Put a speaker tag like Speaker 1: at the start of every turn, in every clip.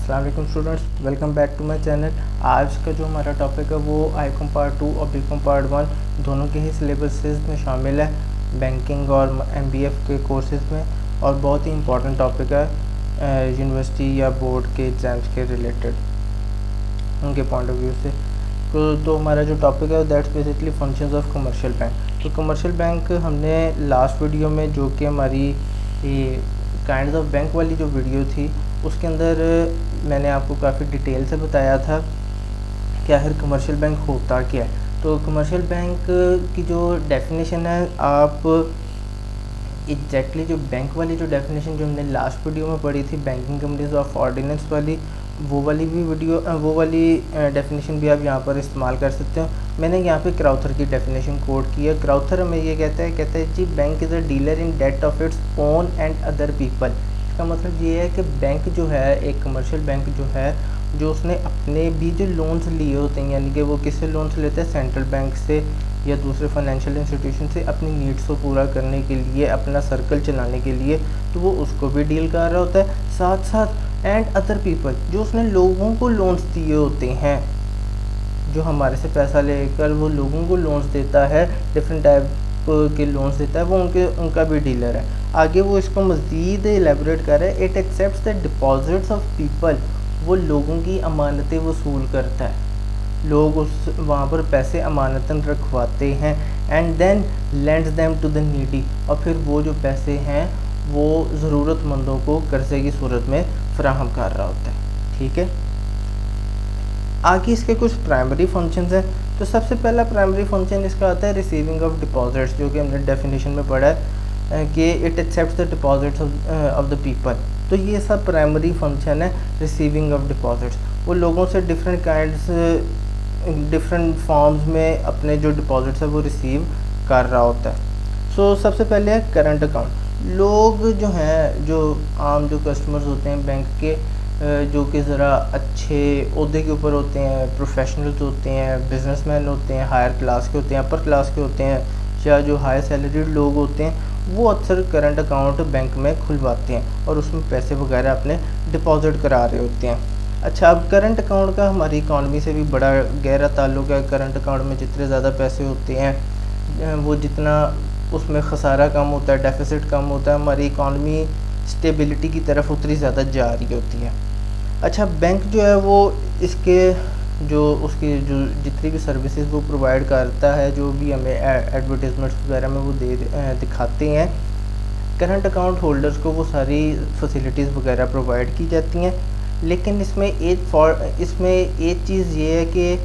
Speaker 1: अस्सलाम वालेकुम students, welcome back to my channel. आज का जो हमारा टॉपिक है वो आईकॉम पार्ट 2 और बीकॉम पार्ट 1 दोनों के ही सिलेबसेस में शामिल है, बैंकिंग और एमबीएफ के कोर्सेज में। और बहुत ही इंपॉर्टेंट टॉपिक है यूनिवर्सिटी या बोर्ड के एग्ज़ाम्स के रिलेटेड उनके पॉइंट ऑफ व्यू से। तो हमारा जो टॉपिक है that's basically functions of commercial bank. तो कमर्शियल बैंक हमने लास्ट वीडियो में, जो कि हमारी काइंड्स ऑफ बैंक वाली जो वीडियो थी, उसके अंदर मैंने आपको काफ़ी डिटेल से बताया था कि आखिर कमर्शियल बैंक होता क्या है। तो कमर्शियल बैंक की जो डेफिनेशन है, आप एग्जैक्टली जो बैंक वाली जो डेफिनेशन जो हमने लास्ट वीडियो में पढ़ी थी, बैंकिंग कंपनीज ऑफ ऑर्डिनेंस वाली, वो वाली डेफिनेशन भी आप यहाँ पर इस्तेमाल कर सकते हो। मैंने यहाँ पे क्राउथर की डेफिनेशन कोड की है। क्राउथर हमें ये कहता है जी, bank is a dealer in debt of its own and other people. इसका मतलब ये है कि बैंक जो है, एक कमर्शियल बैंक जो है, जो उसने अपने भी जो लोन्स लिए होते हैं, यानी कि वो किससे लोन्स लेते हैं, सेंट्रल बैंक से या दूसरे फाइनेंशियल इंस्टीट्यूशन से, अपनी नीड्स को पूरा करने के लिए, अपना सर्कल चलाने के लिए, तो वो उसको भी डील कर रहा होता है। साथ साथ एंड अदर पीपल, जो उसने लोगों को लोन्स दिए होते हैं, जो हमारे से पैसा लेकर वो लोगों को लोन्स देता है, डिफरेंट टाइप के लोन्स देता है, वो उनका भी डीलर है। आगे वो इसको मज़ीद एलेबोरेट कर रहा है। It accepts the deposits of people, वो लोगों की अमानतें वसूल करता है, लोग उस वहाँ पर पैसे अमानतन रखवाते हैं। And then lends them to the needy, और फिर वो जो पैसे हैं वो ज़रूरतमंदों को कर्जे की सूरत में फराहम कर रहा होता है। ठीक है, आगे इसके कुछ प्राइमरी फंक्शंस हैं। तो सबसे पहला प्राइमरी फंक्शन इसका आता है रिसीविंग ऑफ डिपॉजिट्स, जो कि हमने डेफिनेशन में पढ़ा है कि it accepts the deposits of the people. तो ये सब प्राइमरी फंक्शन है रिसीविंग ऑफ डिपॉजिट्स। वो लोगों से डिफरेंट फॉर्म्स में अपने जो डिपॉजिट्स है वो रिसीव कर रहा होता है। सो सबसे पहले है करंट अकाउंट। लोग जो हैं, जो आम जो कस्टमर्स होते हैं बैंक के, जो कि ज़रा अच्छे ओहदे के ऊपर होते हैं, प्रोफेशनल्स होते हैं, बिजनेसमैन होते हैं, हायर क्लास के होते हैं, अपर क्लास के होते हैं, या जो हाई सैलरीड लोग होते हैं, वो अक्सर करंट अकाउंट बैंक में खुलवाते हैं और उसमें पैसे वगैरह अपने डिपॉजिट करा रहे होते हैं। अच्छा, अब करंट अकाउंट का हमारी इकॉनमी से भी बड़ा गहरा ताल्लुक है। करंट अकाउंट में जितने ज़्यादा पैसे होते हैं, वो जितना उसमें खसारा कम होता है, डेफिसिट कम होता है, हमारी इकॉनमी स्टेबिलिटी की तरफ उतनी ज़्यादा जा रही होती है। अच्छा, बैंक जो है वो उसकी जो जितनी भी सर्विसेज वो प्रोवाइड करता है, जो भी हमें एडवर्टीजमेंट्स वगैरह में वो दिखाते हैं, करंट अकाउंट होल्डर्स को वो सारी फैसिलिटीज़ वगैरह प्रोवाइड की जाती हैं। लेकिन इसमें एक चीज़ ये है कि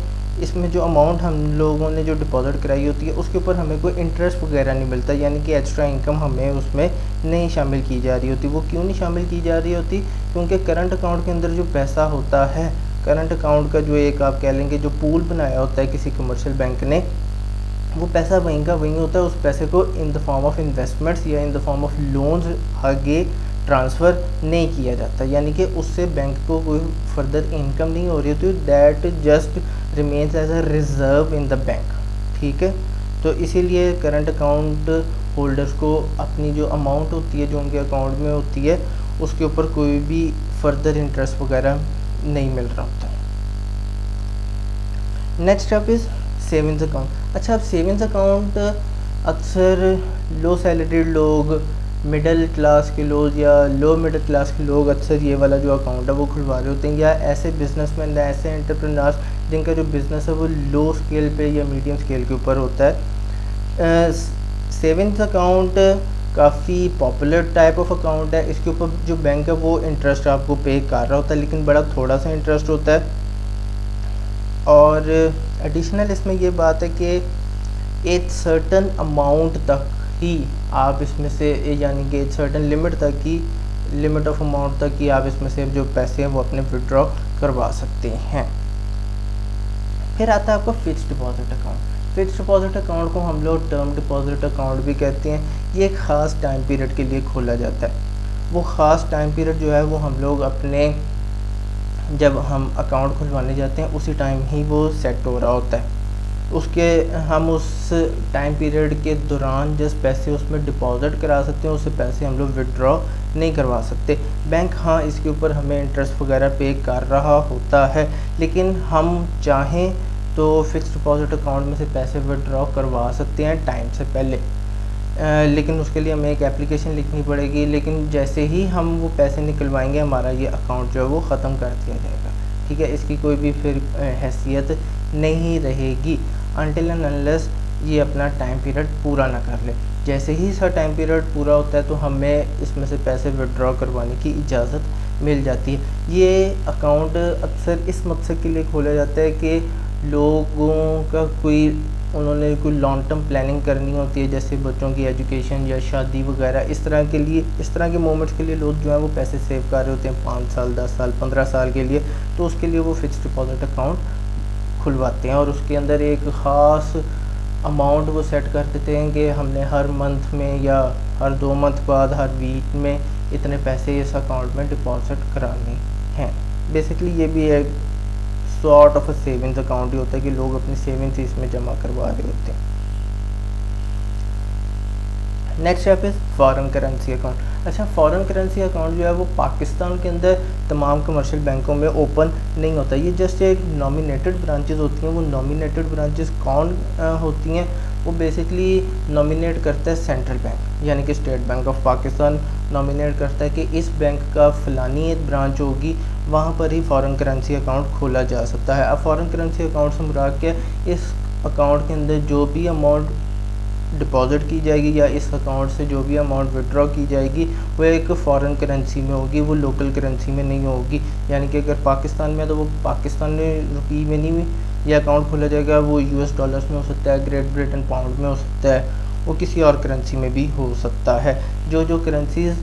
Speaker 1: इसमें जो अमाउंट हम लोगों ने जो डिपॉजिट कराई होती है, उसके ऊपर हमें कोई इंटरेस्ट वगैरह नहीं मिलता, यानी कि एक्स्ट्रा इनकम हमें उसमें नहीं शामिल की जा रही होती। वो क्यों नहीं शामिल की जा रही होती? क्योंकि करंट अकाउंट के अंदर जो पैसा होता है, करंट अकाउंट का जो एक आप कह लेंगे जो पूल बनाया होता है किसी कमर्शियल बैंक ने, वो पैसा वहीं का वहीं होता है। उस पैसे को in the form of investments या in the form of loans आगे ट्रांसफ़र नहीं किया जाता, यानी कि उससे बैंक को कोई फर्दर इनकम नहीं हो रही होती। That just remains as a reserve in the bank. ठीक है, तो इसीलिए करंट अकाउंट होल्डर्स को अपनी जो अमाउंट होती है, जो उनके अकाउंट में होती है, उसके ऊपर कोई भी फर्दर इंटरेस्ट वगैरह नहीं मिल रहा होता। Next step is savings account. अच्छा, अब सेविंग्स अकाउंट अक्सर लो सैलरीड लोग, मिडिल क्लास के लोग या लो मिडिल क्लास के लोग अक्सर ये वाला जो अकाउंट है वो खुलवा रहे होते हैं, या ऐसे बिजनेसमैन या ऐसे एंटरप्रेन्योर्स जिनका जो बिज़नेस है वो लो स्केल पे या मीडियम स्केल के ऊपर होता है। सेविंग्स अकाउंट काफ़ी पॉपुलर टाइप ऑफ अकाउंट है। इसके ऊपर जो बैंक है वो इंटरेस्ट आपको पे कर रहा होता है, लेकिन बड़ा थोड़ा सा इंटरेस्ट होता है। और एडिशनल इसमें ये बात है कि एक सर्टन अमाउंट तक ही आप इसमें से, यानी कि एक सर्टन लिमिट ऑफ अमाउंट तक ही आप इसमें से जो पैसे हैं वो अपने विड्रॉ करवा सकते हैं। फिर आता है आपका fixed deposit account. Fixed deposit account को हम लोग टर्म डिपॉजिट अकाउंट भी कहते हैं। ये एक ख़ास टाइम पीरियड के लिए खोला जाता है। वो ख़ास टाइम पीरियड जो है वो हम लोग अपने, जब हम अकाउंट खुलवाने जाते हैं उसी टाइम ही वो सेट हो रहा होता है। हम उस टाइम पीरियड के दौरान जिस पैसे उसमें डिपॉजिट करा सकते हैं, उससे पैसे हम लोग विड्रॉ नहीं करवा सकते। बैंक हाँ इसके ऊपर हमें इंटरेस्ट वगैरह पे कर रहा होता है, लेकिन हम चाहें तो फिक्स डिपॉजिट अकाउंट में से पैसे विड्रॉ करवा सकते हैं टाइम से पहले। लेकिन उसके लिए हमें एक एप्लीकेशन लिखनी पड़ेगी, लेकिन जैसे ही हम वो पैसे निकलवाएंगे हमारा ये अकाउंट जो है वो ख़त्म कर दिया जाएगा। ठीक है, इसकी कोई भी फिर हैसियत नहीं रहेगी अनटिल एंड अनलेस ये अपना टाइम पीरियड पूरा ना कर ले। जैसे ही इसका टाइम पीरियड पूरा होता है तो हमें इसमें से पैसे विड्रॉ करवाने की इजाज़त मिल जाती है। ये अकाउंट अक्सर इस मकसद के लिए खोला जाता है कि लोगों का उन्होंने कोई लॉन्ग टर्म प्लानिंग करनी होती है, जैसे बच्चों की एजुकेशन या शादी वगैरह, इस तरह के मोमेंट्स के लिए लोग जो है वो पैसे सेव कर रहे होते हैं 5 साल 10 साल 15 साल के लिए। तो उसके लिए वो फिक्स डिपॉजिट अकाउंट खुलवाते हैं और उसके अंदर एक ख़ास अमाउंट वो सेट कर देते हैं कि हमने हर मंथ में या हर 2 मंथ बाद हर वीक में इतने पैसे इस अकाउंट में डिपॉजिट कराने हैं। बेसिकली ये भी एक सॉर्ट ऑफ सेविंग्स अकाउंट ही होता है कि लोग अपनी सेविंग्स इसमें जमा करवा रहे होते हैं। Next step is foreign currency account. अच्छा, फॉरेन करेंसी अकाउंट जो है वो पाकिस्तान के अंदर तमाम कमर्शियल बैंकों में ओपन नहीं होता। ये जस्ट एक नॉमिनेटेड ब्रांचेस होती हैं। वो नॉमिनेटेड ब्रांचेस कौन होती हैं? वो बेसिकली नॉमिनेट करता है सेंट्रल बैंक, यानी कि state bank of Pakistan nominate करता है कि इस बैंक का फ़लानी एक ब्रांच होगी, वहाँ पर ही फॉरेन करेंसी अकाउंट खोला जा सकता है। अब फॉरेन करेंसी अकाउंट से मुराद क्या है? इस अकाउंट के अंदर जो भी अमाउंट डिपॉजिट की जाएगी या इस अकाउंट से जो भी अमाउंट विड्रॉ की जाएगी वो एक फ़ॉरेन करेंसी में होगी, वो लोकल करेंसी में नहीं होगी। यानी कि अगर पाकिस्तान में तो वो पाकिस्तानी रुपये में नहीं ये अकाउंट खोला जाएगा, वो US डॉलर्स में हो सकता है, ग्रेट ब्रिटेन पाउंड में हो सकता है, वो किसी और करेंसी में भी हो सकता है। जो करेंसीज़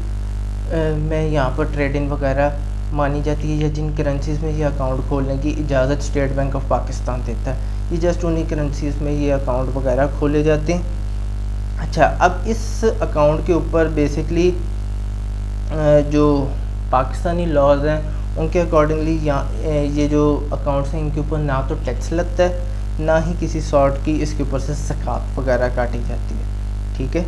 Speaker 1: में यहाँ पर ट्रेडिंग वगैरह मानी जाती है या जिन करेंसीज़ में ये अकाउंट खोलने की इजाज़त स्टेट बैंक ऑफ पाकिस्तान देता है, ये जस्ट उन्हीं करेंसीज़ में ये अकाउंट वगैरह खोले जाते हैं। अच्छा, अब इस अकाउंट के ऊपर बेसिकली जो पाकिस्तानी लॉज हैं उनके अकॉर्डिंगली ये जो अकाउंट्स हैं इनके ऊपर ना तो टैक्स लगता है, ना ही किसी सॉर्ट की इसके ऊपर से ज़कात वगैरह काटी जाती है। ठीक है,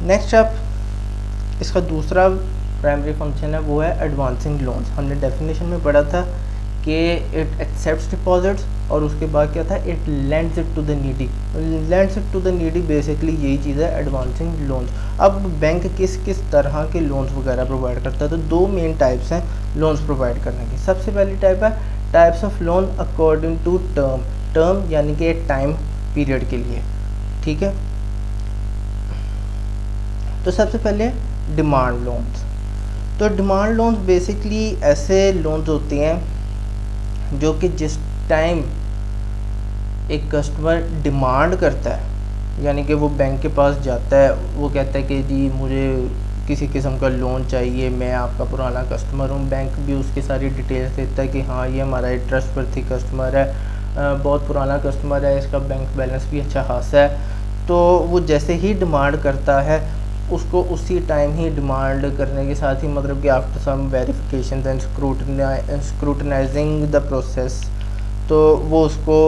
Speaker 1: नेक्स्ट अब इसका दूसरा प्राइमरी फंक्शन है वो है एडवांसिंग लोन्स। हमने डेफिनेशन में पढ़ा था कि इट एक्सेप्ट्स डिपॉजिट्स और उसके बाद क्या था, it lends it to the needy. Lends it to the needy basically यही चीज़ है एडवांसिंग लोन्स। अब बैंक किस किस तरह के लोन्स वगैरह प्रोवाइड करता है? तो 2 मेन टाइप्स हैं लोन्स प्रोवाइड करने की। सबसे पहली टाइप है types of loan according to term यानी कि टाइम पीरियड के लिए। ठीक है, तो सबसे पहले डिमांड लोन्स। तो डिमांड लोन्स बेसिकली ऐसे लोन्स होते हैं जो कि जिस टाइम एक कस्टमर डिमांड करता है, यानी कि वो बैंक के पास जाता है, वो कहता है कि जी मुझे किसी किस्म का लोन चाहिए, मैं आपका पुराना कस्टमर हूँ। बैंक भी उसकी सारी डिटेल्स देता है कि हाँ ये हमारा एक ट्रस्टवर्थी कस्टमर है, बहुत पुराना कस्टमर है, इसका बैंक बैलेंस भी अच्छा खासा है। तो वो जैसे ही डिमांड करता है उसको उसी टाइम ही डिमांड करने के साथ ही मतलब कि after some verification and scrutinizing the process, तो वो उसको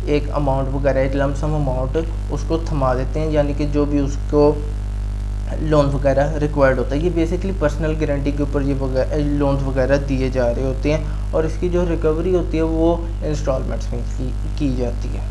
Speaker 1: एक अमाउंट वगैरह एक लमसम अमाउंट उसको थमा देते हैं, यानी कि जो भी उसको लोन वगैरह रिक्वायर्ड होता है। ये बेसिकली पर्सनल गारंटी के ऊपर ये लोन वगैरह दिए जा रहे होते हैं और इसकी जो रिकवरी होती है वो इंस्टॉलमेंट्स में की जाती है।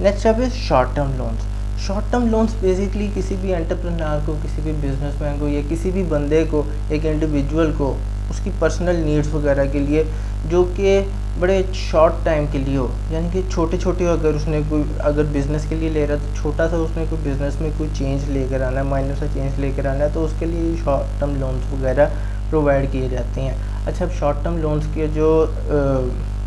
Speaker 1: नेक्स्ट अब is short term loans. Short term loans basically किसी भी एंटरप्रेन्योर को, किसी भी बिजनेसमैन को या किसी भी बंदे को, एक इंडिविजुअल को उसकी पर्सनल नीड्स वगैरह के लिए, जो कि बड़े शॉर्ट टाइम के लिए हो, यानी कि छोटे छोटे अगर उसने कोई अगर बिज़नेस के लिए ले रहा है तो छोटा सा उसने कोई बिज़नेस में कोई चेंज लेकर आना है, माइनर सा चेंज लेकर आना है, तो उसके लिए शॉर्ट टर्म लोन्स वगैरह प्रोवाइड किए जाते हैं। अच्छा, अब शॉर्ट टर्म लोन्स के जो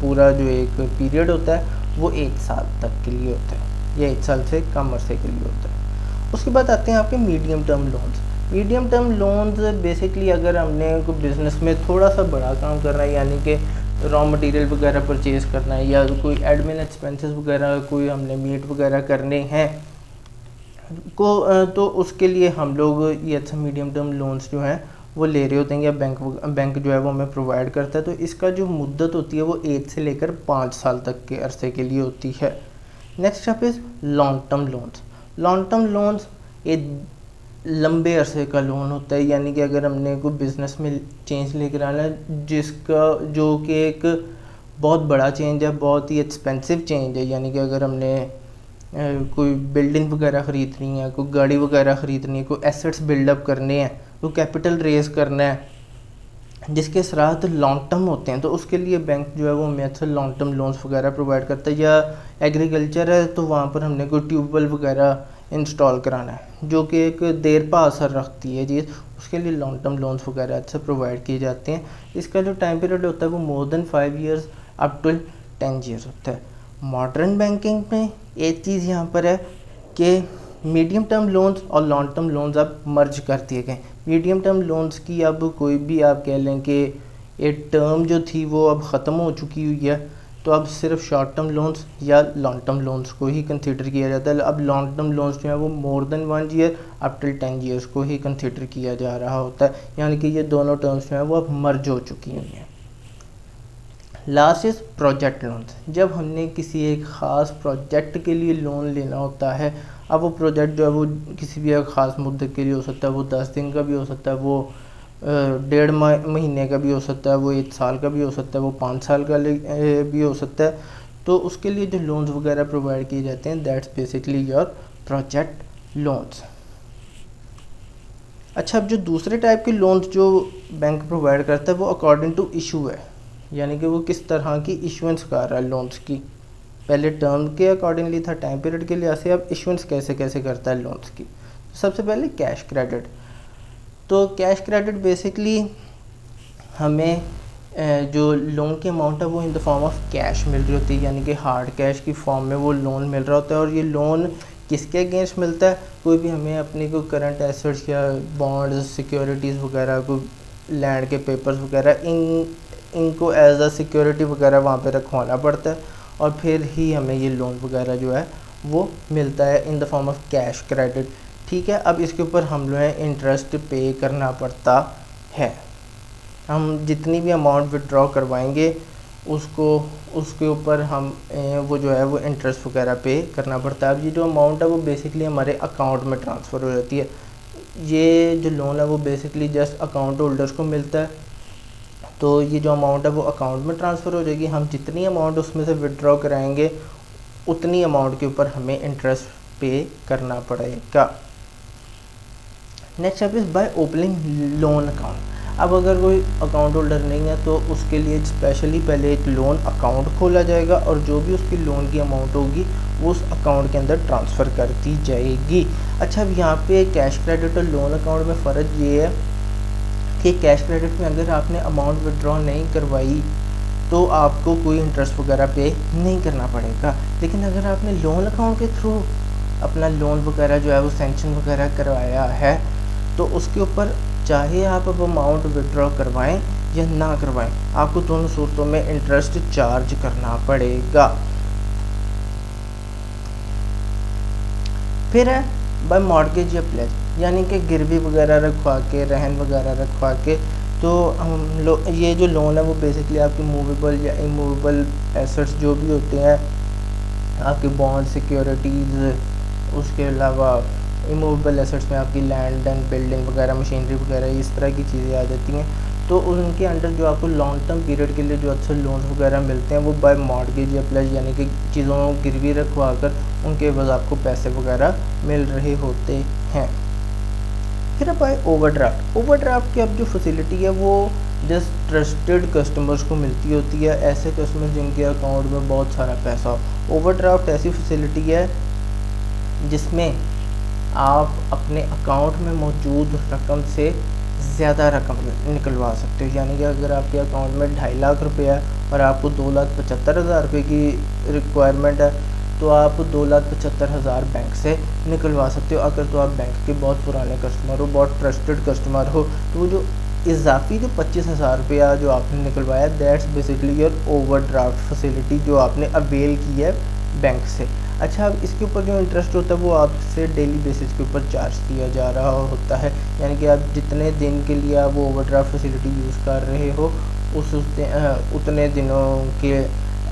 Speaker 1: पूरा जो एक पीरियड होता है वो 1 साल तक के लिए होता है या 1 साल से कम अरसे के लिए होता है। उसके बाद आते हैं आपके medium term loans. Medium term loans basically अगर हमने कोई बिज़नेस में थोड़ा सा बड़ा काम करना है, यानी कि रॉ मटेरियल वगैरह परचेज़ करना है या कोई एडमिन एक्सपेंसेस वगैरह कोई हमने मीट वगैरह करने हैं तो उसके लिए हम लोग ये अच्छा मीडियम टर्म लोन्स जो हैं वो ले रहे होते हैं या बैंक जो है वो हमें प्रोवाइड करता है। तो इसका जो मुद्दत होती है वो 1 से लेकर 5 साल तक के अरसे के लिए होती है। Next step is long term loans. Long term loans एक लंबे अरसे का लोन होता है, यानी कि अगर हमने कोई बिज़नेस में चेंज लेकर आना है जिसका जो कि एक बहुत बड़ा चेंज है, बहुत ही एक्सपेंसिव चेंज है, यानी कि अगर हमने कोई बिल्डिंग वगैरह ख़रीदनी है, कोई गाड़ी वगैरह ख़रीदनी है, कोई एसेट्स बिल्डअप करने हैं, कोई कैपिटल रेज़ करना है जिसके असरात लॉन्ग टर्म होते हैं, तो उसके लिए बैंक जो है वो हमें अक्सर लॉन्ग टर्म लोन्स वगैरह प्रोवाइड करता है। या एग्रीकल्चर है तो वहाँ पर हमने कोई ट्यूबवेल वगैरह इंस्टॉल कराना है जो कि एक देर पा असर रखती है चीज़, उसके लिए लॉन्ग टर्म लोन्स वगैरह अक्सर प्रोवाइड किए जाते हैं। इसका जो टाइम पीरियड होता है वो more than 5 years up to 10 years होता है। मॉडर्न बैंकिंग में एक चीज़ यहाँ पर है कि मीडियम टर्म लोन्स और लॉन्ग टर्म लोन्स अब मर्ज कर दिए गए। मीडियम टर्म लोन्स की अब कोई भी आप कह लें कि एक टर्म जो थी वो अब ख़त्म हो चुकी हुई है, तो अब सिर्फ शॉर्ट टर्म लोन्स या लॉन्ग टर्म लोन्स को ही कंसीडर किया जाता है। अब लॉन्ग टर्म लोन्स जो है वो more then 1 year up till 10 years को ही कंसीडर किया जा रहा होता है, यानी कि ये दोनों टर्म्स जो हैं वो अब मर्ज हो चुकी हुई हैं। Last is project loans. जब हमने किसी एक ख़ास प्रोजेक्ट के लिए लोन लेना होता है, अब वो प्रोजेक्ट जो है वो किसी भी एक ख़ास मुद्दे के लिए हो सकता है, वो 10 दिन का भी हो सकता है, वो 1.5 महीने का भी हो सकता है, वो 1 साल का भी हो सकता है, वो 5 साल का भी हो सकता है। तो उसके लिए जो लोन्स वगैरह प्रोवाइड किए जाते हैं that's basically your project loans. अच्छा, अब जो दूसरे टाइप के लोन्स जो बैंक प्रोवाइड करता है वो अकॉर्डिंग टू इशू है, यानी कि वो किस तरह की इशुएंस कर रहा है लोन्स की। पहले टर्म के अकॉर्डिंगली था, टाइम पीरियड के लिहाज से, अब इशुएंस कैसे कैसे करता है लोन्स की। सबसे पहले कैश क्रेडिट। तो कैश क्रेडिट बेसिकली हमें जो लोन की अमाउंट है वो in the form of cash मिल रही होती है, यानी कि हार्ड कैश की फॉर्म में वो लोन मिल रहा होता है। और ये लोन किसके अगेंस्ट मिलता है? कोई भी हमें अपनी कोई करंट एसेट्स या बॉन्ड्स, सिक्योरिटीज़ वगैरह, कोई लैंड के पेपर्स वगैरह, इनको एज अ सिक्योरिटी वगैरह वहाँ पे रखवाना पड़ता है और फिर ही हमें ये लोन वगैरह जो है वो मिलता है इन the form of cash credit. ठीक है, अब इसके ऊपर हम लोग इंटरेस्ट पे करना पड़ता है। हम जितनी भी अमाउंट विड्रॉ करवाएंगे उसके ऊपर हम वो जो है वो इंटरेस्ट वगैरह पे करना पड़ता है। अब ये जो अमाउंट है वो बेसिकली हमारे अकाउंट में ट्रांसफ़र हो जाती है। ये जो लोन है वो बेसिकली जस्ट अकाउंट होल्डर्स को मिलता है, तो ये जो अमाउंट है वो अकाउंट में ट्रांसफ़र हो जाएगी। हम जितनी अमाउंट उसमें से विड्रॉ कराएंगे उतनी अमाउंट के ऊपर हमें इंटरेस्ट पे करना पड़ेगा। Next step is by opening loan account. अब अगर कोई अकाउंट होल्डर नहीं है तो उसके लिए स्पेशली पहले एक लोन अकाउंट खोला जाएगा और जो भी उसकी लोन की अमाउंट होगी वो उस अकाउंट के अंदर ट्रांसफ़र कर दी जाएगी। अच्छा, अब यहाँ पे कैश क्रेडिट और लोन अकाउंट में फ़र्क ये है कि कैश क्रेडिट में अगर आपने अमाउंट विड्रॉ नहीं करवाई तो आपको कोई इंटरेस्ट वगैरह पे नहीं करना पड़ेगा, लेकिन अगर आपने लोन अकाउंट के थ्रू अपना लोन वगैरह जो है वो सेंक्शन वगैरह करवाया है तो उसके ऊपर चाहे आप अब अमाउंट विड्रॉ करवाएं या ना करवाएं, आपको दोनों सूरतों में इंटरेस्ट चार्ज करना पड़ेगा। फिर है बाय मॉर्गेज या प्लेज, यानी कि गिरवी वगैरह रखवा के, रहन वगैरह रखवा के, तो हम लोग ये जो लोन है वो बेसिकली आपके मूवेबल या इमूवेबल एसेट्स जो भी होते हैं, आपके बॉन्ड, सिक्योरिटीज़, उसके अलावा इमूवेबल एसेट्स में आपकी लैंड एंड बिल्डिंग वगैरह, मशीनरी वगैरह, इस तरह की चीज़ें आ जाती हैं। तो उनके अंडर जो आपको लॉन्ग टर्म पीरियड के लिए जो अच्छे लोन्स वगैरह मिलते हैं वो बाय मॉर्गेज या प्लेज, यानी कि चीज़ों को गिरवी रखवा कर उनके बस आपको पैसे वगैरह मिल रहे होते हैं। फिर बाय ओवरड्राफ्ट। ओवरड्राफ्ट की अब जो फैसिलिटी है वो जस्ट ट्रस्टेड कस्टमर्स को मिलती होती है, ऐसे कस्टमर्स जिनके अकाउंट में बहुत सारा पैसा हो। ओवरड्राफ्ट ऐसी फैसिलिटी है जिसमें आप अपने अकाउंट में मौजूद रकम से ज़्यादा रकम निकलवा सकते हो, यानी कि अगर आपके अकाउंट में 2.5 लाख रुपये है और आपको 2,75,000 रुपये की रिक्वायरमेंट है तो आप 2,75,000 बैंक से निकलवा सकते हो। अगर तो आप बैंक के बहुत पुराने कस्टमर हो, बहुत ट्रस्टेड कस्टमर हो, तो वो जो इजाफी जो 25,000 रुपया जो आपने निकलवाया that's basically your overdraft facility जो आपने अवेल की है बैंक से। अच्छा, अब इसके ऊपर जो इंटरेस्ट होता है वो आपसे डेली बेसिस के ऊपर चार्ज किया जा रहा होता है, यानी कि आप जितने दिन के लिए आप वो ओवरड्राफ्ट फैसिलिटी यूज़ कर रहे हो उतने दिनों के,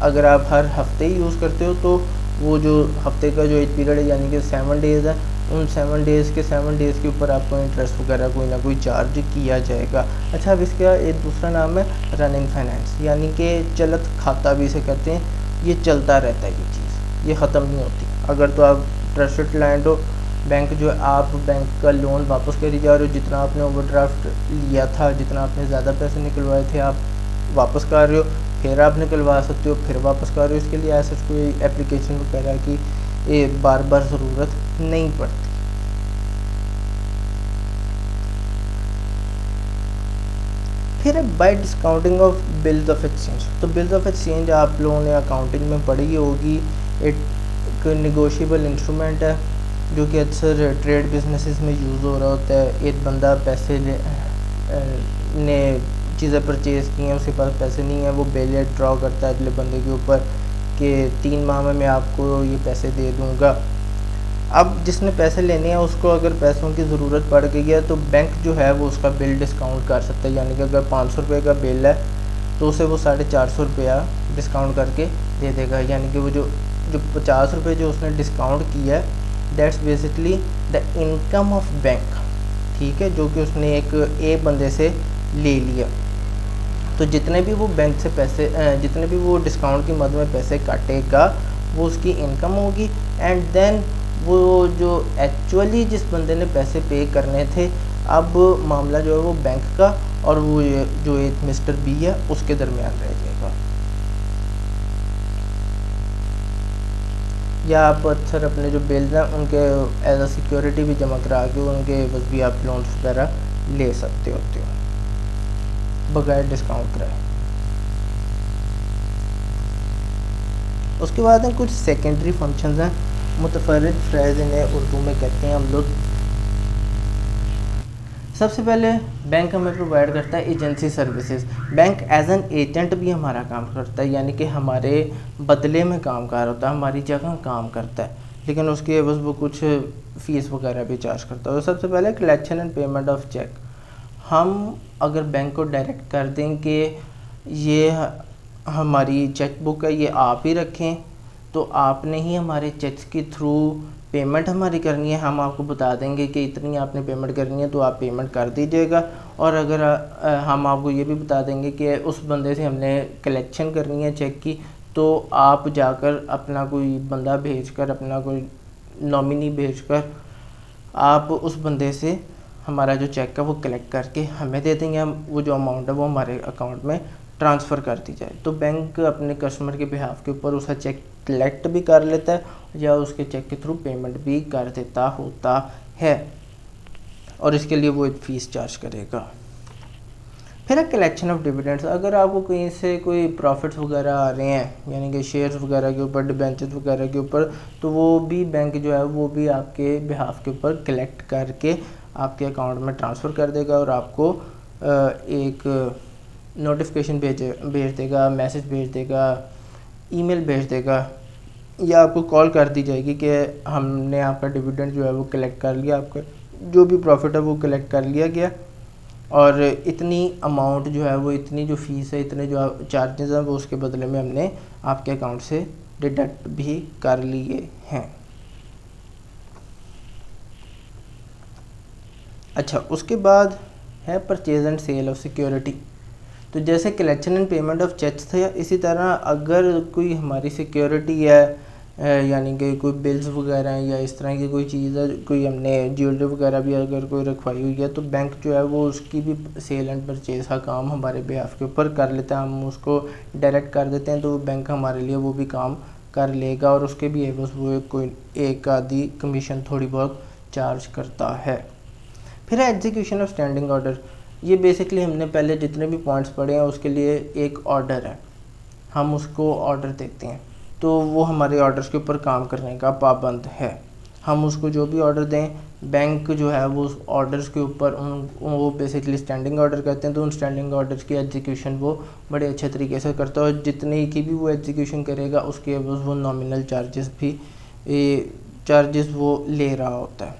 Speaker 1: अगर आप हर हफ्ते ही यूज़ करते हो तो वो जो हफ्ते का जो एज पीरियड है यानी कि 7 डेज़ है, उन 7 डेज़ के ऊपर आपको इंटरेस्ट वगैरह कोई ना कोई चार्ज किया जाएगा। अच्छा, अब इसका एक दूसरा नाम है रनिंग फाइनेंस, यानी कि चलत खाता भी इसे कहते हैं। ये चलता रहता है, ये चीज़ ये ख़त्म नहीं होती। अगर तो आप ट्रस्टेड क्लाइंट हो, बैंक जो है आप बैंक का लोन वापस करी जा रहे हो, जितना आपने ओवरड्राफ्ट लिया था, जितना आपने ज़्यादा पैसे निकलवाए थे आप वापस कर रहे हो, फिर आप निकलवा सकते हो, फिर वापस कर रहे हो। इसके लिए ऐसा कोई एप्लीकेशन वगैरह की बार बार ज़रूरत नहीं पड़ती। फिर है bye discounting of bills of exchange. तो बिल्स ऑफ एक्सचेंज आप लोगों ने अकाउंटिंग में पढ़ी होगी। एक नेगोशिएबल इंस्ट्रूमेंट है जो कि अक्सर ट्रेड बिजनेसेस में यूज़ हो रहा होता है। एक बंदा पैसे ने चीज़ें परचेज़ की हैं, उसके पास पैसे नहीं है, वो बिल ड्रॉ करता है अगले बंदे के ऊपर कि 3 माह में मैं आपको ये पैसे दे दूँगा। अब जिसने पैसे लेने हैं उसको अगर पैसों की ज़रूरत पड़ गई है तो बैंक जो है वो उसका बिल डिस्काउंट कर सकता है। यानी कि अगर 500 रुपये का बिल है तो उसे वो 450 रुपया डिस्काउंट करके दे देगा। यानी कि वो जो 50 रुपये जो उसने डिस्काउंट किया है, that's basically the income of bank, ठीक है, जो कि उसने एक बंदे से ले लिया। तो जितने भी वो बैंक से पैसे जितने भी वो डिस्काउंट की मद में पैसे काटेगा वो उसकी इनकम होगी। एंड देन वो जो एक्चुअली जिस बंदे ने पैसे पे करने थे, अब मामला जो है वो बैंक का और वो जो एक मिस्टर बी है उसके दरमियान रह जाएगा। या आप अक्सर अपने जो बिल्स हैं उनके एज अ सिक्योरिटी भी जमा करा के उनके बस भी आप लोन्स वगैरह ले सकते होते हो बगैर डिस्काउंट कराए। उसके बाद हैं कुछ सेकेंडरी फंक्शंस हैं, मुतफर्रिद फ्रेज इन्हें उर्दू में कहते हैं हम लोग। सबसे पहले बैंक हमें प्रोवाइड करता है agency services. Bank as an agent भी हमारा काम करता है, यानी कि हमारे बदले में काम कर होता है, हमारी जगह काम करता है, लेकिन उसके बस वो कुछ फ़ीस वगैरह भी चार्ज करता है। सबसे पहले collection and payment of cheque. हम अगर बैंक को डायरेक्ट कर दें कि ये हमारी चेक बुक है, ये आप ही रखें, तो आपने ही हमारे चेक्स के थ्रू पेमेंट हमारी करनी है। हम आपको बता देंगे कि इतनी आपने पेमेंट करनी है तो आप पेमेंट कर दीजिएगा। और अगर हम आपको ये भी बता देंगे कि उस बंदे से हमने कलेक्शन करनी है चेक की, तो आप जाकर अपना कोई बंदा भेजकर, अपना कोई नॉमिनी भेजकर आप उस बंदे से हमारा जो चेक है वो कलेक्ट करके हमें दे देंगे। हम वो जो अमाउंट है वो हमारे अकाउंट में ट्रांसफ़र कर दी जाए। तो बैंक अपने कस्टमर के बिहाफ के ऊपर उसका चेक कलेक्ट भी कर लेता है या उसके चेक के थ्रू पेमेंट भी कर देता होता है, और इसके लिए वो एक फ़ीस चार्ज करेगा। फिर है कलेक्शन ऑफ डिविडेंड्स। अगर आपको कहीं से कोई प्रॉफिट्स वगैरह आ रहे हैं, यानी कि शेयर्स वगैरह के ऊपर, डिबेंचर्स वगैरह के ऊपर, तो वो भी बैंक जो है वो भी आपके बिहाफ के ऊपर कलेक्ट करके आपके अकाउंट में ट्रांसफ़र कर देगा और आपको एक नोटिफिकेशन भेज देगा, मैसेज भेज देगा, ईमेल भेज देगा, या आपको कॉल कर दी जाएगी कि हमने आपका डिविडेंड जो है वो कलेक्ट कर लिया, आपका जो भी प्रॉफिट है वो कलेक्ट कर लिया गया, और इतनी अमाउंट जो है वो, इतनी जो फ़ीस है, इतने जो चार्जेस हैं वो उसके बदले में हमने आपके अकाउंट से डिडक्ट भी कर लिए हैं। अच्छा, उसके बाद है purchase and sale of security. तो जैसे collection and payment of cheques थे, इसी तरह अगर कोई हमारी सिक्योरिटी है, यानी कि कोई बिल्स वगैरह हैं या इस तरह की कोई चीज़ है, कोई हमने ज्वेलरी वगैरह भी अगर कोई रखवाई हुई है, तो बैंक जो है वो उसकी भी सेल एंड परचेज़ का काम हमारे बिहाफ के ऊपर कर लेता है। हम उसको डायरेक्ट कर देते हैं तो बैंक हमारे लिए वो भी काम कर लेगा, और उसके भी बस वो कोई एक आधी कमीशन थोड़ी बहुत चार्ज करता है। फिर है एग्जीक्यूशन ऑफ स्टैंडिंग ऑर्डर। ये बेसिकली हमने पहले जितने भी पॉइंट्स पढ़े हैं उसके लिए एक ऑर्डर है, हम उसको ऑर्डर देते हैं तो वो हमारे ऑर्डर्स के ऊपर काम करने का पाबंद है। हम उसको जो भी ऑर्डर दें, बैंक जो है वो उस ऑर्डर्स के ऊपर वो बेसिकली स्टैंडिंग ऑर्डर कहते हैं, तो उन स्टैंडिंग ऑर्डर्स की एग्जीक्यूशन वो बड़े अच्छे तरीके से करता है, और जितनी की भी वो एग्जीक्यूशन करेगा उसके बस वो नॉमिनल चार्जेस वो ले रहा होता है।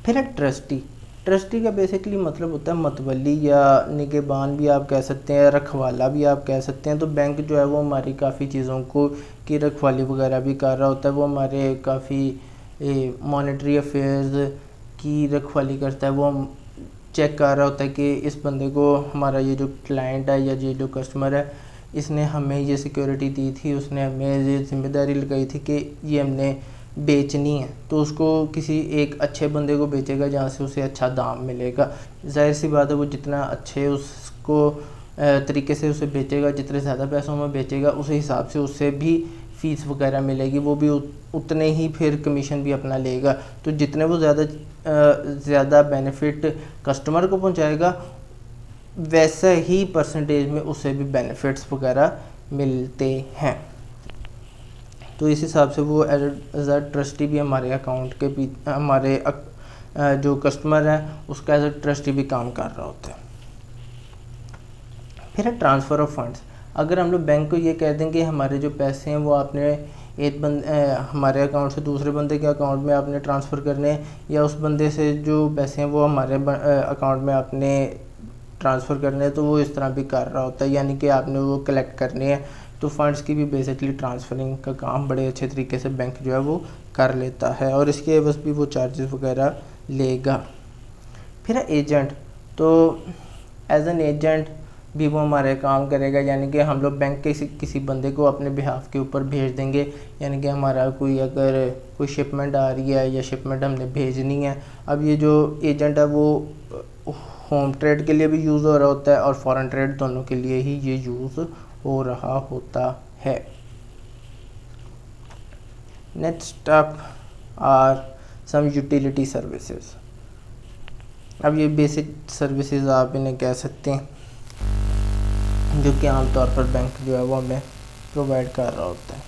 Speaker 1: फिर है ट्रस्टी। ट्रस्टी का बेसिकली मतलब होता है मतवली या निगहबान भी आप कह सकते हैं, रखवाला भी आप कह सकते हैं। तो बैंक जो है वो हमारी काफ़ी चीज़ों को की रखवाली वगैरह भी कर रहा होता है। वो हमारे काफ़ी मॉनेटरी अफेयर्स की रखवाली करता है। वो चेक कर रहा होता है कि इस बंदे को, हमारा ये जो क्लाइंट है या ये जो कस्टमर है, इसने हमें ये सिक्योरिटी दी थी, उसने हमें ये जिम्मेदारी लगाई थी कि ये हमने बेचनी है, तो उसको किसी एक अच्छे बंदे को बेचेगा जहाँ से उसे अच्छा दाम मिलेगा। जाहिर सी बात है वो जितना अच्छे उसको तरीके से उसे बेचेगा, जितने ज़्यादा पैसों में बेचेगा, उस हिसाब से उससे भी फ़ीस वगैरह मिलेगी, वो भी उतने ही फिर कमीशन भी अपना लेगा। तो जितने वो ज़्यादा बेनिफिट कस्टमर को पहुँचाएगा, वैसा ही परसेंटेज में उसे भी बेनिफिट्स वगैरह मिलते हैं। तो इस हिसाब से वो एज अ ट्रस्टी भी हमारे अकाउंट के भी हमारे जो कस्टमर है उसका एज अ ट्रस्टी भी काम कर रहा होता है। फिर है ट्रांसफ़र ऑफ फंड्स। अगर हम लोग बैंक को ये कह दें कि हमारे जो पैसे हैं वो आपने हमारे अकाउंट से दूसरे बंदे के अकाउंट में आपने ट्रांसफ़र करने हैं, या उस बंदे से जो पैसे हैं वो हमारे अकाउंट में आपने ट्रांसफ़र करने हैं, तो वो इस तरह भी कर रहा होता है, यानी कि आपने वो कलेक्ट करने हैं। तो फंड्स की भी बेसिकली ट्रांसफरिंग का काम बड़े अच्छे तरीके से बैंक जो है वो कर लेता है, और इसके एवज भी वो चार्जेस वगैरह लेगा। फिर है एजेंट। तो एज एन एजेंट भी वो हमारे काम करेगा, यानी कि हम लोग बैंक के किसी बंदे को अपने बिहाफ के ऊपर भेज देंगे, यानी कि हमारा अगर कोई शिपमेंट आ रही है या शिपमेंट हमने भेजनी है। अब ये जो एजेंट है वो होम ट्रेड के लिए भी यूज़ हो रहा होता है और फॉरेन ट्रेड, दोनों के लिए ही ये यूज़ हो रहा होता है। Next up are some utility services. अब ये बेसिक सर्विसेज आप इन्हें कह सकते हैं, जो कि आमतौर पर बैंक जो है वो हमें प्रोवाइड कर रहा होता है।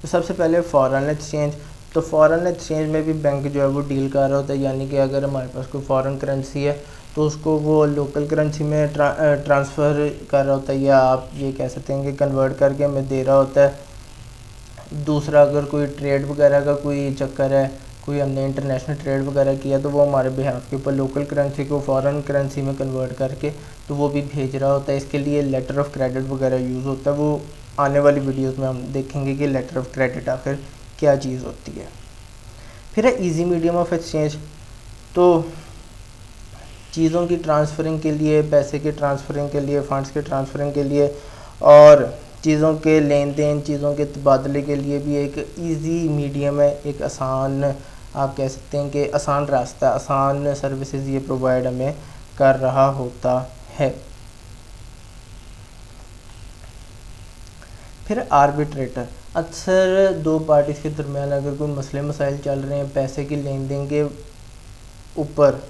Speaker 1: तो सबसे पहले फॉरेन एक्सचेंज। तो फॉरेन एक्सचेंज में भी बैंक जो है वो डील कर रहा होता है, यानी कि अगर हमारे पास कोई फॉरेन करेंसी है तो उसको वो लोकल करेंसी में ट्रांसफ़र कर रहा होता है, या आप ये कह सकते हैं कि कन्वर्ट करके हमें दे रहा होता है। दूसरा, अगर कोई ट्रेड वगैरह का कोई चक्कर है, कोई हमने इंटरनेशनल ट्रेड वगैरह किया, तो वो हमारे बिहाफ के ऊपर लोकल करेंसी को फॉरेन करेंसी में कन्वर्ट करके तो वो भी भेज रहा होता है। इसके लिए लेटर ऑफ़ क्रेडिट वगैरह यूज़ होता है। वो आने वाली वीडियोस में हम देखेंगे कि लेटर ऑफ़ क्रेडिट आखिर क्या चीज़ होती है। फिर है ईजी मीडियम ऑफ एक्सचेंज। तो चीज़ों की ट्रांसफरिंग के लिए, पैसे के ट्रांसफरिंग के लिए, फंड्स के ट्रांसफरिंग के लिए और चीज़ों के लेन देन, चीज़ों के तबादले के लिए भी एक इजी मीडियम है, एक आसान, आप कह सकते हैं कि आसान रास्ता, आसान सर्विसेज ये प्रोवाइड हमें कर रहा होता है। फिर आर्बिट्रेटर। अक्सर दो पार्टीज़ के दरमियान अगर कोई मसले मसाइल चल रहे हैं पैसे की लेन देन के ऊपर,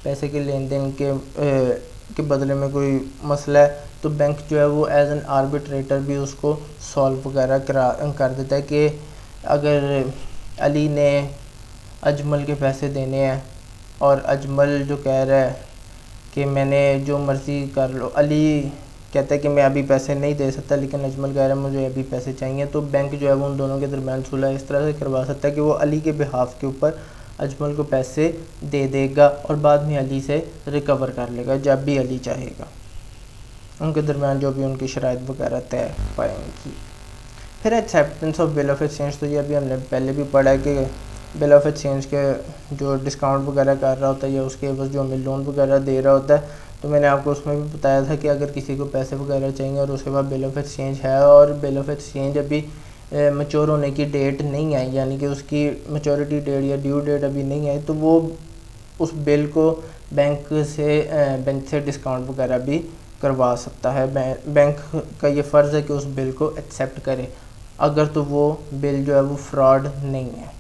Speaker 1: पैसे के लेन देन के बदले में कोई मसला है, तो बैंक जो है वो एज एन आर्बिट्रेटर भी उसको सॉल्व वगैरह कर देता है। कि अगर अली ने अजमल के पैसे देने हैं और अजमल जो कह रहा है कि मैंने जो मर्ज़ी कर लो, अली कहता है कि मैं अभी पैसे नहीं दे सकता, लेकिन अजमल कह रहा है मुझे अभी पैसे चाहिए, तो बैंक जो है वो उन दोनों के दरमियान सुलह इस तरह से करवा सकता है कि वो अली के बिहाफ के ऊपर अजमल को पैसे दे देगा और बाद में अली से रिकवर कर लेगा जब भी अली चाहेगा। उनके दरमियान जो भी उनकी शराइत वगैरह तय पाएंगी। फिर acceptance of bill of exchange. तो ये अभी हमने पहले भी पढ़ा है कि बिल ऑफ एक्सचेंज के जो डिस्काउंट वगैरह कर रहा होता है या उसके बस जो हमें लोन वगैरह दे रहा होता है, तो मैंने आपको उसमें भी बताया था कि अगर किसी को पैसे वगैरह चाहिए और उसके बाद बिल ऑफ एक्सचेंज है और बिल ऑफ एक्सचेंज अभी मैच्योर होने की डेट नहीं आई, यानी कि उसकी मैच्योरिटी डेट या ड्यू डेट अभी नहीं आई, तो वो उस बिल को बैंक से डिस्काउंट वगैरह भी करवा सकता है। बैंक का ये फ़र्ज़ है कि उस बिल को एक्सेप्ट करे, अगर तो वो बिल जो है वो फ्रॉड नहीं है।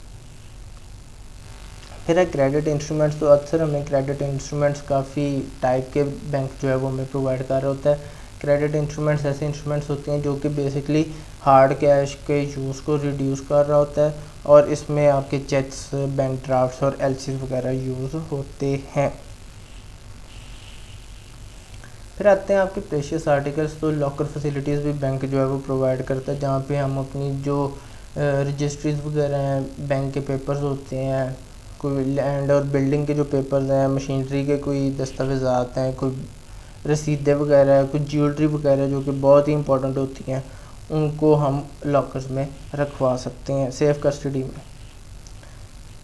Speaker 1: फिर है क्रेडिट इंस्ट्रूमेंट्स। तो अक्सर हमें क्रेडिट इंस्ट्रूमेंट्स काफ़ी टाइप के बैंक जो है वो हमें प्रोवाइड कर रहा होता है। क्रेडिट इंस्ट्रूमेंट्स ऐसे इंस्ट्रूमेंट्स होते हैं जो कि बेसिकली हार्ड कैश के यूज़ को रिड्यूस कर रहा होता है, और इसमें आपके चेक्स, बैंक ड्राफ्ट्स और एलसीज वगैरह यूज़ होते हैं। फिर आते हैं आपके प्रेशियस आर्टिकल्स। तो लॉकर फैसिलिटीज़ भी बैंक जो है वो प्रोवाइड करता है, जहाँ पे हम अपनी जो रजिस्ट्रीज वगैरह हैं, बैंक के पेपर्स होते हैं, कोई लैंड और बिल्डिंग के जो पेपर्स हैं, मशीनरी के कोई दस्तावेज़ात हैं, कोई रसीदें वगैरह, कुछ ज्वेलरी वगैरह जो कि बहुत ही इंपॉर्टेंट होती हैं, उनको हम लॉकर्स में रखवा सकते हैं सेफ़ कस्टडी में।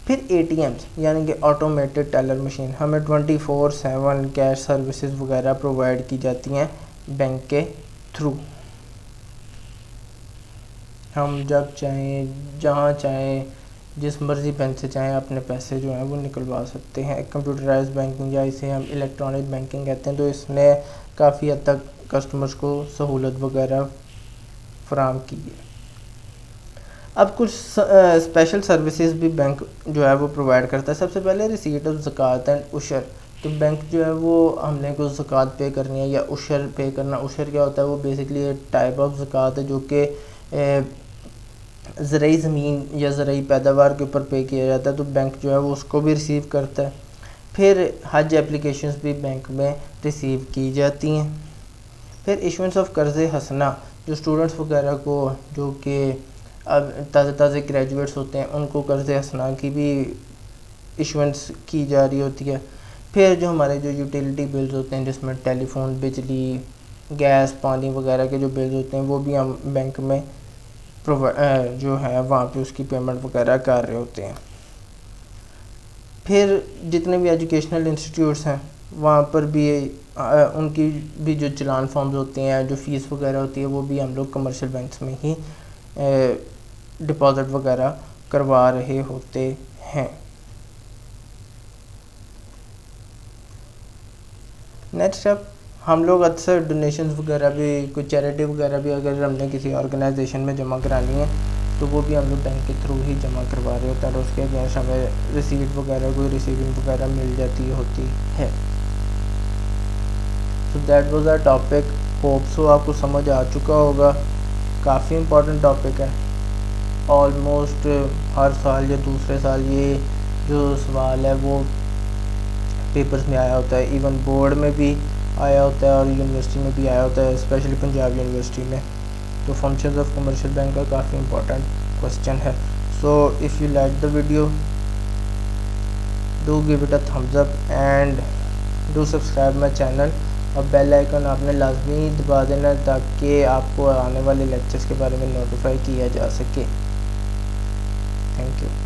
Speaker 1: फिर एटीएम्स यानी कि ऑटोमेटेड टेलर मशीन, हमें 24/7 कैश सर्विसेज वगैरह प्रोवाइड की जाती हैं बैंक के थ्रू। हम जब चाहें, जहाँ चाहें, जिस मर्ज़ी बैंक से चाहें अपने पैसे जो हैं वो निकलवा सकते हैं। कंप्यूटराइज्ड बैंकिंग या इसे हम इलेक्ट्रॉनिक बैंकिंग कहते हैं, तो इसने काफ़ी हद तक कस्टमर्स को सहूलत वगैरह फराहम की है। अब कुछ स्पेशल सर्विसेज भी बैंक जो है वो प्रोवाइड करता है। सबसे पहले रिसीट ऑफ ज़कात एंड उशर। तो बैंक जो है वो हमने कुछ ज़कात पे करनी है या उशर पे करना। उशर क्या होता है? वो बेसिकली एक टाइप ऑफ ज़कात है जो कि ज़रूरी ज़मीन या ज़रूरी पैदावार के ऊपर पे किया जाता है, तो बैंक जो है वो उसको भी रिसीव करता है। फिर हज एप्लीकेशंस भी बैंक में रिसीव की जाती हैं। फिर इशुएंस ऑफ कर्ज़ हसना, जो स्टूडेंट्स वगैरह को जो कि अब ताज़े ग्रेजुएट्स होते हैं उनको कर्ज़ हसना की भी इशुएंस की जा रही होती है। फिर जो हमारे जो यूटिलिटी बिल्स होते हैं जिसमें टेलीफोन, बिजली, गैस, पानी वगैरह के जो बिल्स होते हैं वो भी हम बैंक में जो है वहाँ पे उसकी पेमेंट वगैरह कर रहे होते हैं। फिर जितने भी एजुकेशनल इंस्टीट्यूट्स हैं वहाँ पर भी उनकी भी जो चलान फॉर्म्स होते हैं, जो फ़ीस वगैरह होती है, वो भी हम लोग कमर्शियल बैंक्स में ही डिपॉज़िट वगैरह करवा रहे होते हैं। नेक्स्ट अब हम लोग अक्सर डोनेशंस वगैरह भी, कुछ चैरिटी वगैरह भी अगर हमने किसी ऑर्गेनाइजेशन में जमा करानी है तो वो भी हम लोग बैंक के थ्रू ही जमा करवा रहे होते हैं और उसके अगेंस्ट हमें रिसीट वगैरह, कोई रिसीविंग वगैरह मिल जाती होती है। So that was our topic. Hope so आपको समझ आ चुका होगा। काफ़ी इम्पोर्टेंट टॉपिक है। ऑलमोस्ट हर साल या दूसरे साल ये जो सवाल है वो पेपर्स में आया होता है, इवन बोर्ड में भी आया होता है और यूनिवर्सिटी में भी आया होता है, स्पेशली पंजाब यूनिवर्सिटी में। तो फंक्शंस ऑफ कमर्शियल बैंक का काफ़ी इंपॉर्टेंट क्वेश्चन है। So if you like the video, do give it a thumbs up and do subscribe my channel और बेल आइकन आपने लाजमी दबा देना ताकि आपको आने वाले लेक्चर्स के बारे में नोटिफाई किया जा सके। Thank you.